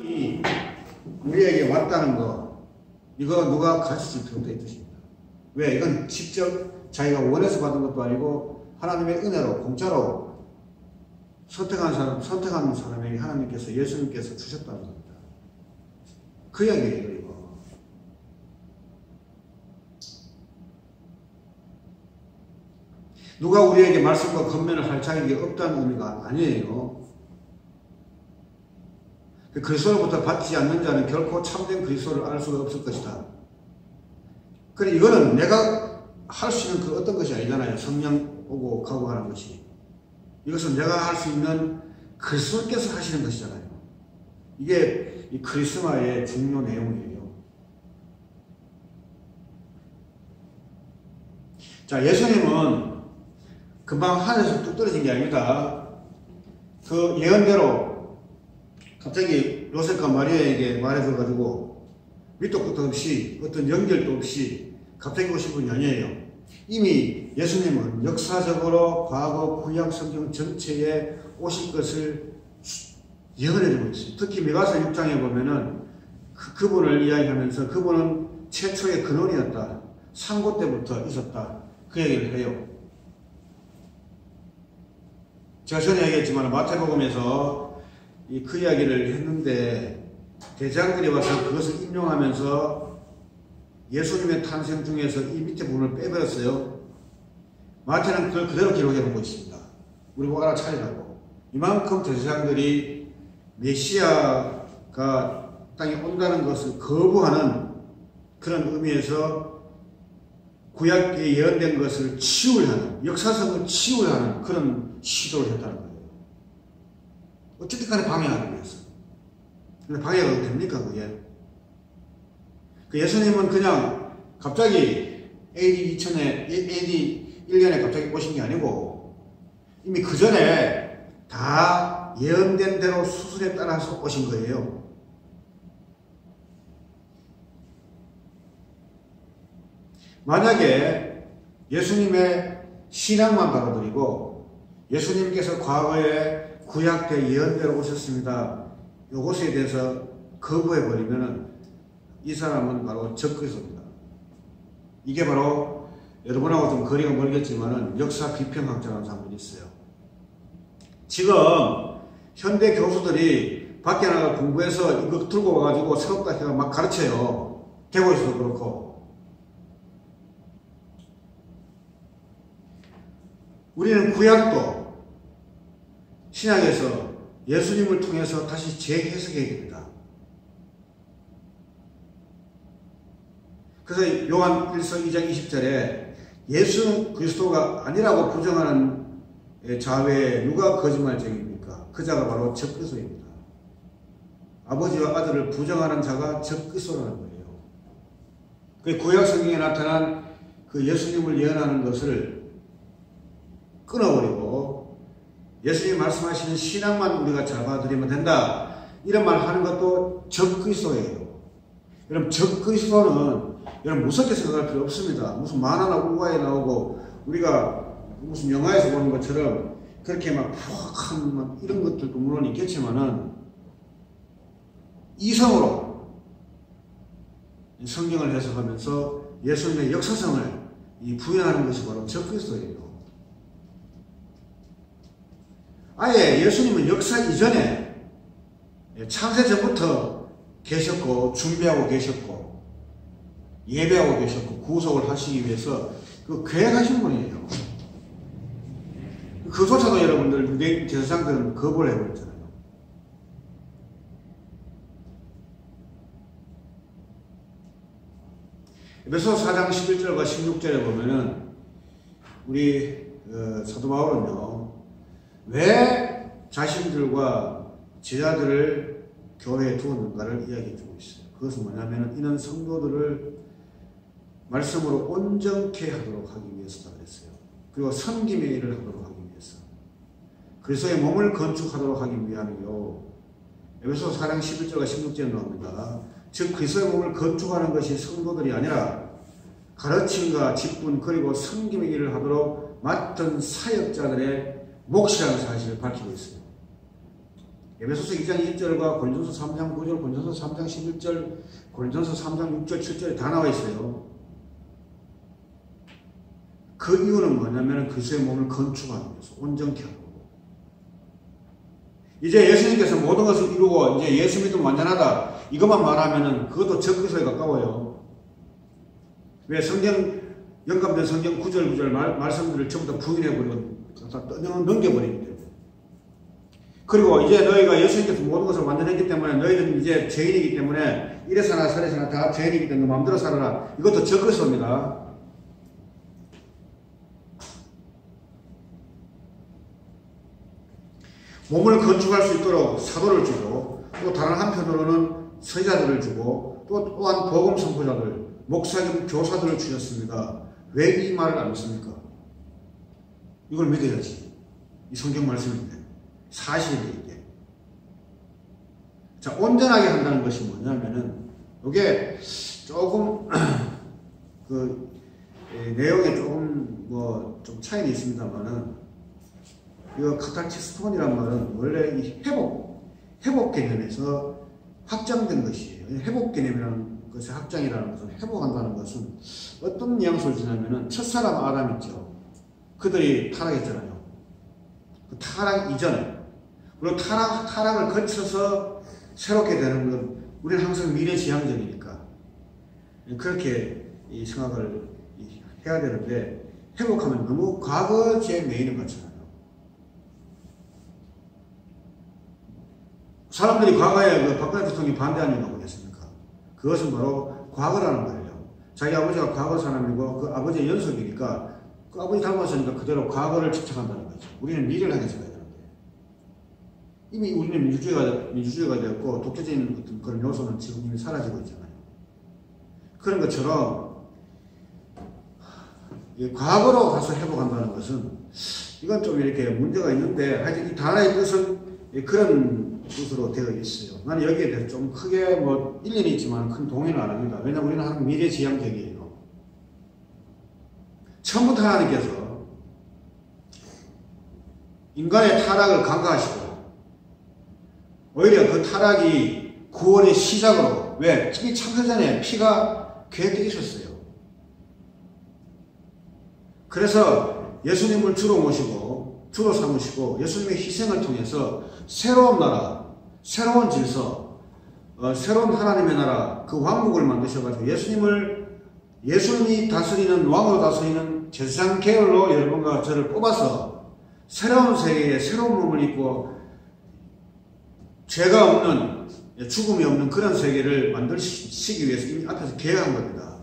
이 우리에게 왔다는 거, 이거 누가 가르칠 필요도 없다 이 뜻입니다. 왜? 이건 직접 자기가 원해서 받은 것도 아니고 하나님의 은혜로 공짜로 선택하는 사람에게 하나님께서, 예수님께서 주셨다는 겁니다. 그 이야기예요, 이거. 누가 우리에게 말씀과 권면을 할 자격이 없다는 의미가 아니에요. 그리스도로부터 받지 않는 자는 결코 참된 그리스도를 알 수가 없을 것이다. 그래, 이거는 내가 할 수 있는 그 어떤 것이 아니잖아요. 성령 오고 가고 하는 것이. 이것은 내가 할 수 있는 그리스도께서 하시는 것이잖아요. 이게 이 크리스마의 중요 내용이에요. 자, 예수님은 금방 하늘에서 뚝 떨어진 게 아닙니다. 그 예언대로 갑자기 요셉과 마리아에게 말해줘가지고 밑도 끝도 없이 어떤 연결도 없이 갑자기 오신 분이 아니에요. 이미 예수님은 역사적으로 과거 구약 성경 전체에 오실 것을 예언해주고 있어요. 특히 미가서 6장에 보면은 그분을 이야기하면서 그분은 최초의 근원이었다. 상고 때부터 있었다. 그 얘기를 해요. 제가 전에 얘기했지만 마태복음에서 그 이야기를 했는데 대장들이 와서 그것을 인용하면서 예수님의 탄생 중에서 이 밑에 부분을 빼버렸어요. 마태는 그걸 그대로 기록해 놓고 있습니다. 우리 보고 알아차리라고. 이만큼 대장들이 메시아가 땅에 온다는 것을 거부하는 그런 의미에서 구약에 예언된 것을 치유하는, 역사성을 치유하는 그런 시도를 했다는 거예요. 어쨌든 간에 방해하기 위해서. 근데 방해가 됩니까, 그게? 그 예수님은 그냥 갑자기 AD 1년에 갑자기 오신 게 아니고 이미 그 전에 다 예언된 대로 수순에 따라서 오신 거예요. 만약에 예수님의 신앙만 받아들이고 예수님께서 과거에 구약 때 예언대로 오셨습니다. 요것에 대해서 거부해버리면 이 사람은 바로 적그리스도입니다. 이게 바로 여러분하고 좀 거리가 멀겠지만 역사 비평학자라는 사람들이 있어요. 지금 현대 교수들이 밖에 나가 공부해서 이거 들고 와가지고 새롭다 해서 막 가르쳐요. 대구에서도 그렇고. 우리는 구약도 신약에서 예수님을 통해서 다시 재해석해야 됩니다. 그래서 요한 1서 2장 20절에 예수 그리스도가 아니라고 부정하는 자외에 누가 거짓말쟁입니까? 그 자가 바로 적그리스도입니다. 아버지와 아들을 부정하는 자가 적그리스도라는 거예요. 그 구약 성경에 나타난 그 예수님을 예언하는 것을 끊어버리고 예수님이 말씀하시는 신앙만 우리가 잘 받아들이면 된다. 이런 말 하는 것도 적그리스도예요. 여러분, 적그리스도는 여러분 무섭게 생각할 필요 없습니다. 무슨 만화나 우화에 나오고 우리가 무슨 영화에서 보는 것처럼 그렇게 막 푸악한 이런 것들도 물론 있겠지만은 이성으로 성경을 해석하면서 예수님의 역사성을 부여하는 것이 바로 적그리스도예요. 아예 예수님은 역사 이전에 창세 전부터 계셨고 준비하고 계셨고 예배하고 계셨고 구속을 하시기 위해서 그 계획하신 분이에요. 그조차도 여러분들 유대인 제사장들은 거부를 해버렸잖아요. 에베소서 4장 11절과 16절에 보면은 우리 사도 바울은요, 왜 자신들과 제자들을 교회에 두었는가를 이야기해 주고 있어요. 그것은 뭐냐면 이는 성도들을 말씀으로 온전케 하도록 하기 위해서다 그랬어요. 그리고 섬김의 일을 하도록 하기 위해서. 그리스도의 몸을 건축하도록 하기 위함이요. 에베소서 4장 11절과 16절에 나옵니다. 즉 그리스도의 몸을 건축하는 것이 성도들이 아니라 가르침과 직분 그리고 섬김의 일을 하도록 맡은 사역자들의 몫이라는 사실을 밝히고 있어요. 에베소서 2장 1절과 고린도서 3장 9절, 고린도서 3장 11절, 고린도서 3장 6절, 7절에 다 나와 있어요. 그 이유는 뭐냐면 그리스도의 몸을 건축하는 거죠. 온전케 하고. 이제 예수님께서 모든 것을 이루고 이제 예수 믿으면 완전하다. 이것만 말하면은 그것도 적그리스도에 가까워요. 왜 영감된 성경 구절 말씀들을 전부 다 부인해버리고 넘겨버리기 때문에. 그리고 이제 너희가 예수님께서 모든 것을 완전했기 때문에 너희는 이제 죄인이기 때문에 이래 사나 저래 사나 다 죄인이기 때문에 마음대로 살아라. 이것도 적그리스도입니다. 몸을 건축할 수 있도록 사도를 주고 또 다른 한편으로는 선지자들을 주고 또한 복음 선포자들, 목사님, 교사들을 주셨습니다. 왜 이 말을 안 믿습니까? 이걸 믿어야지. 이 성경 말씀인데 사실이 이게. 자, 온전하게 한다는 것이 뭐냐면은 이게 조금 내용에 조금 좀 차이는 있습니다만은 이거 카타르시스톤이란 말은 원래 이 회복 개념에서 확장된 것이에요. 회복 개념이라는 것의 확장이라는 것은 회복한다는 것은 어떤 뉘앙스를 주냐면은 첫사람 아담 있죠. 그들이 타락했잖아요. 그 타락 이전에. 그리고 타락을 거쳐서 새롭게 되는 건 우리는 항상 미래지향적이니까 그렇게 이 생각을 해야 되는데 회복하면 너무 과거에 매이는 것처럼 사람들이 과거에 그 박근혜 대통령이 반대한 이유가 뭐겠습니까? 그것은 바로 과거라는 말이에요. 자기 아버지가 과거 사람이고 그 아버지의 연속이니까 그 아버지 닮았으니까 그대로 과거를 집착한다는 거죠. 우리는 미래를 향해서 가야 되는데 이미 우리는 민주주의가 되었고 독재적인 어떤 그런 요소는 지금 이미 사라지고 있잖아요. 그런 것처럼 과거로 가서 회복한다는 것은 이건 좀 이렇게 문제가 있는데 하여튼 이 단어의 뜻은 그런 뜻으로 되어 있어요. 나는 여기에 대해서 좀 크게 일리는 있지만 큰 동의는 안 합니다. 왜냐하면 우리는 항상 미래지향적이에요. 처음부터 하나님께서 인간의 타락을 간과하시고 오히려 그 타락이 구원의 시작으로 왜? 이미 창세전에 피가 계획되어 있었어요. 그래서 예수님을 주로 모시고 주로 삼으시고 예수님의 희생을 통해서 새로운 나라, 새로운 질서, 새로운 하나님의 나라, 그 왕국을 만드셔가지고 예수님이 다스리는 왕으로 다스리는 제사장 계열로 여러분과 저를 뽑아서 새로운 세계에 새로운 몸을 입고 죄가 없는 죽음이 없는 그런 세계를 만드시기 위해서 이미 앞에서 계획한 겁니다.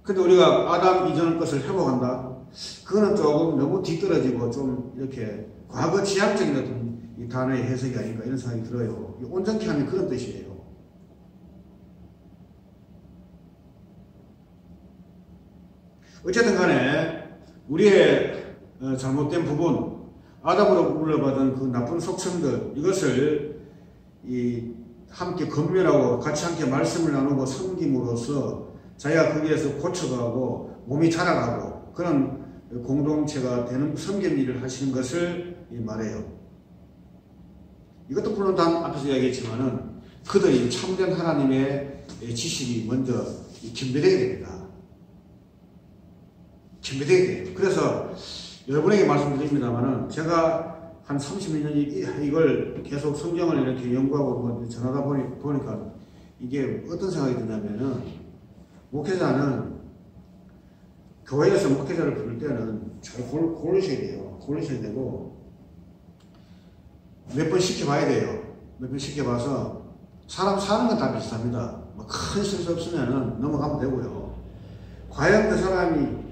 근데 우리가 아담 이전 것을 회복한다? 그거는 조금 너무 뒤떨어지고 좀 이렇게 과거 지향적인 어떤 이 단어의 해석이 아닌가 이런 생각이 들어요. 온전케 하는 그런 뜻이에요. 어쨌든 간에 우리의 잘못된 부분, 아담으로 물려받은 그 나쁜 속성들, 이것을 함께 건면하고 같이 함께 말씀을 나누고 섬김으로써 자기가 거기에서 고쳐가고 몸이 자라가고 그런 공동체가 되는 섬김 일을 하시는 것을 말해요. 이것도 물론 단 앞에서 이야기했지만은 그들이 참된 하나님의 지식이 먼저 겸비되게 됩니다. 겸비되게 돼요. 그래서 여러분에게 말씀드립니다만은 제가 한 30몇 년 이걸 계속 성경을 이렇게 연구하고 전하다 보니까 이게 어떤 생각이 드냐면은 목회자는 교회에서 목회자를 부를 때는 잘 고르셔야 돼요. 고르셔야 되고 몇 번 시켜봐야 돼요. 몇 번 시켜봐서 사람 사는 건 다 비슷합니다. 큰 실수 없으면 넘어가면 되고요. 과연 그 사람이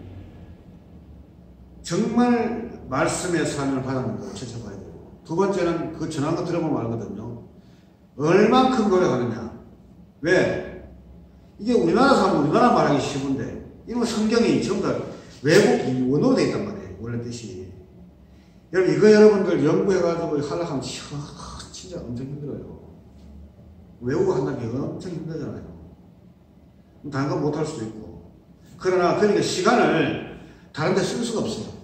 정말 말씀의 삶을 받았는가 찾아봐야 되고 두 번째는 그 전한 거 들어보면 알거든요. 얼만큼 노력하느냐. 왜? 이게 우리나라 사람은 우리나라 말하기 쉬운데 이거 성경이 전부 다 외국 원어로 되어 있단 말이에요. 원래 뜻이. 여러분 이거 여러분들 연구해가지고 하려고 하면 진짜 엄청 힘들어요. 외우고 한다는 게 엄청 힘들잖아요. 다른 건 못할 수도 있고. 그러니까 시간을 다른 데 쓸 수가 없어요.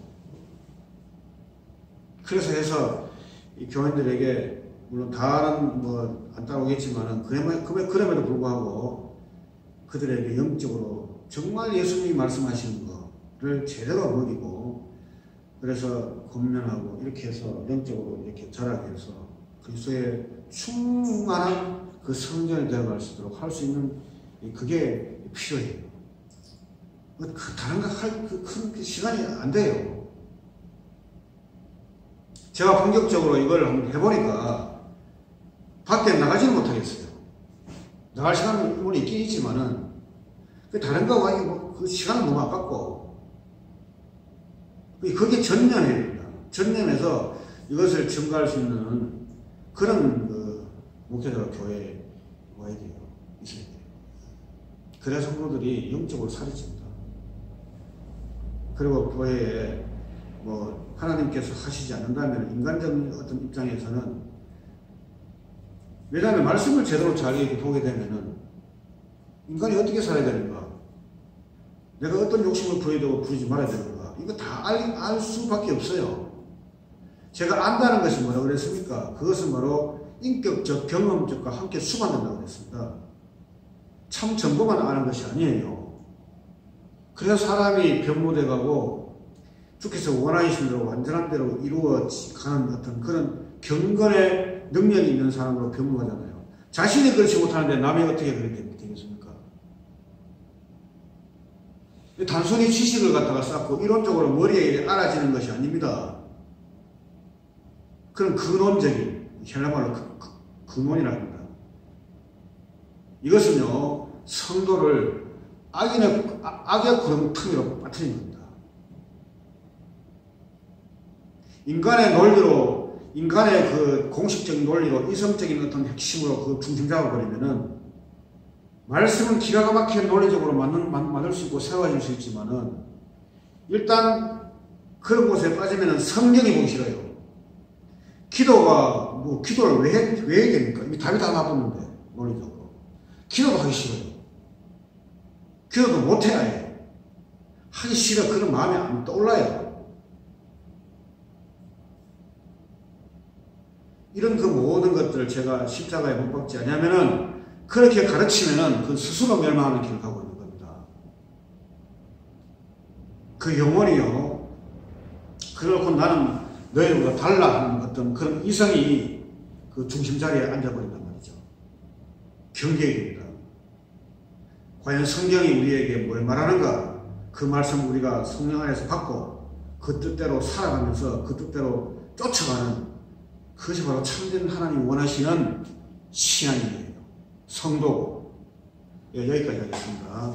그래서 이 교인들에게 물론 다는 뭐 안 따라오겠지만은 그럼에도 불구하고 그들에게 영적으로 정말 예수님이 말씀하시는 거를 제대로 먹이고 그래서 권면하고 이렇게 해서 영적으로 이렇게 자라게 해서 그리스도의 충만한 그 성전이 되어갈 수 있도록 할 수 있는 그게 필요해요. 다른 거 할 큰 시간이 안 돼요. 제가 본격적으로 이걸 한번 해보니까 밖에 나가지는 못하겠어요. 나갈 시간은 물론 있긴 있지만은 다른 거 하기 그 시간은 너무 아깝고 그게 전념해야 됩니다. 전념해서 이것을 증가할 수 있는 그런 목회자가 교회에 와야 돼요. 있어야 돼요. 그래야 성도들이 영적으로 살이 찝니다. 그리고 교회에 뭐 하나님께서 하시지 않는다면 인간적인 어떤 입장에서는 왜냐하면 말씀을 제대로 잘 보게 되면은 인간이 어떻게 살아야 되는가, 내가 어떤 욕심을 부려야 되고 부리지 말아야 되는가, 이거 다 알 수밖에 없어요. 제가 안다는 것이 뭐라고 그랬습니까? 그것은 바로 인격적, 경험적과 함께 수반된다고 그랬습니다. 참 전부만 아는 것이 아니에요. 그래서 사람이 변모돼가고 주께서 원하시는 대로 완전한 대로 이루어가는 어떤 그런 경건의 능력이 있는 사람으로 변모하잖아요. 자신이 그렇지 못하는데 남이 어떻게 그렇게 되겠습니까? 단순히 지식을 갖다가 쌓고 이론적으로 머리에 알아지는 것이 아닙니다. 그런 근원적인, 헬라말로 근원이라고 합니다. 이것은요, 성도를 악의 구렁텅이로 빠뜨린 겁니다. 인간의 논리로, 인간의 그 공식적인 논리로, 이성적인 어떤 핵심으로 그 중심 잡아버리면은, 말씀은 기가 막히게 논리적으로 만들 수 있고 세워질 수 있지만은, 일단 그런 곳에 빠지면은 성경이 보기 싫어요. 기도가, 기도를 왜 해야 됩니까? 이미 답이 다 나왔는데, 논리적으로. 기도도 하기 싫어요. 기도도 못해야 해요. 하기 싫어. 그런 마음이 안 떠올라요. 이런 그 모든 것들을 제가 십자가에 못 박지 않냐면은, 그렇게 가르치면은 그 스스로 멸망하는 길을 가고 있는 겁니다. 그 영혼이요, 그렇고 나는 너희들보다 달라 하는 어떤 그런 이성이 그 중심 자리에 앉아버린단 말이죠. 경계해야 됩니다. 과연 성경이 우리에게 뭘 말하는가? 그 말씀 우리가 성령 안에서 받고 그 뜻대로 살아가면서 그 뜻대로 쫓아가는, 그것이 바로 참된 하나님 원하시는 신앙이에요. 성도고. 예, 여기까지 하겠습니다.